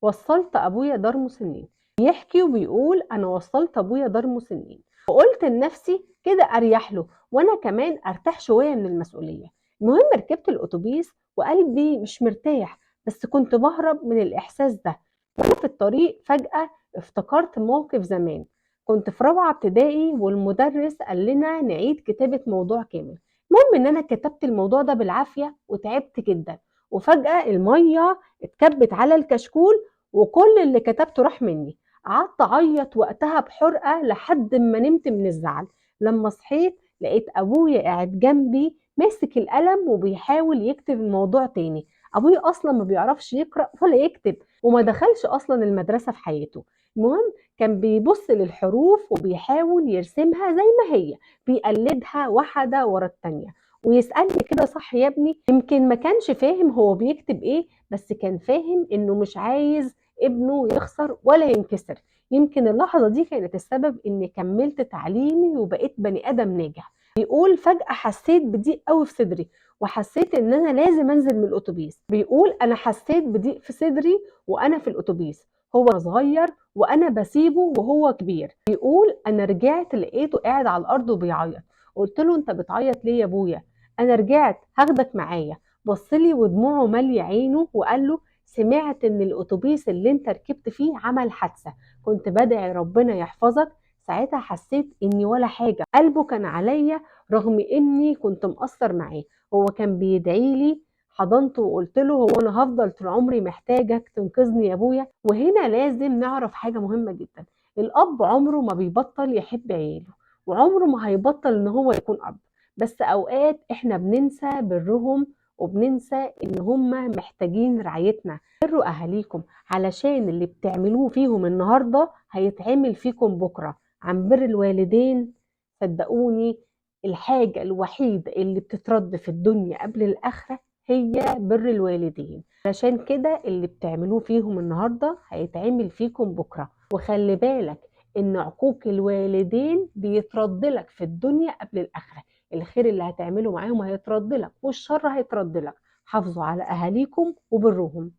وصلت ابويا دار مسنين. بيحكي وبيقول انا وصلت ابويا دار مسنين، وقلت لنفسي كده اريح له وانا كمان ارتاح شويه من المسؤوليه. المهم ركبت الاتوبيس وقلبي مش مرتاح، بس كنت بهرب من الاحساس ده. وانا في الطريق فجاه افتكرت موقف زمان. كنت في رابعه ابتدائي والمدرس قال لنا نعيد كتابه موضوع كامل. المهم ان انا كتبت الموضوع ده بالعافيه وتعبت جدا، وفجاه الميه اتكبت على الكشكول وكل اللي كتبته راح مني. قعدت اعيط وقتها بحرقه لحد ما نمت من الزعل. لما صحيت لقيت ابويا قاعد جنبي ماسك القلم وبيحاول يكتب الموضوع تاني. ابويا اصلا ما بيعرفش يقرا ولا يكتب، وما دخلش اصلا المدرسه في حياته. المهم كان بيبص للحروف وبيحاول يرسمها زي ما هي، بيقلدها واحده ورا التانيه، ويسألني كده صح يا ابني. يمكن ما كانش فاهم هو بيكتب ايه، بس كان فاهم انه مش عايز ابنه يخسر ولا ينكسر. يمكن اللحظة دي كانت السبب اني كملت تعليمي وبقيت بني ادم ناجح. بيقول فجأة حسيت بضيق قوي في صدري، وحسيت ان انا لازم انزل من الاتوبيس. بيقول انا حسيت بضيق في صدري وانا في الاتوبيس، هو صغير وانا بسيبه وهو كبير. بيقول انا رجعت لقيته قاعد على الارض وبيعيط. قلت له انت بتعيط ليه يا ابويا؟ انا رجعت هاخدك معايا. بصلي ودموعه ماليه عينه وقال له سمعت ان الاتوبيس اللي انت ركبت فيه عمل حادثه، كنت بدعي ربنا يحفظك. ساعتها حسيت اني ولا حاجه، قلبه كان عليا رغم اني كنت مقصر معاه. هو كان بيدعي لي. حضنته وقلت له هو انا هفضل طول عمري محتاجك تنقذني يا ابويا. وهنا لازم نعرف حاجه مهمه جدا. الاب عمره ما بيبطل يحب عياله، وعمره ما هيبطل ان هو يكون اب. بس اوقات احنا بننسى برهم، وبننسى ان هم محتاجين رعايتنا. بروا اهاليكم، علشان اللي بتعملوه فيهم النهارده هيتعمل فيكم بكره. عن بر الوالدين، صدقوني الحاجه الوحيده اللي بتترد في الدنيا قبل الاخره هي بر الوالدين. علشان كده اللي بتعملوه فيهم النهارده هيتعمل فيكم بكره. وخلي بالك ان عقوق الوالدين بيترد لك في الدنيا قبل الاخره. الخير اللي هتعمله معاهم هيترد لك، والشر هيترد لك. حافظوا على اهاليكم وبرهم.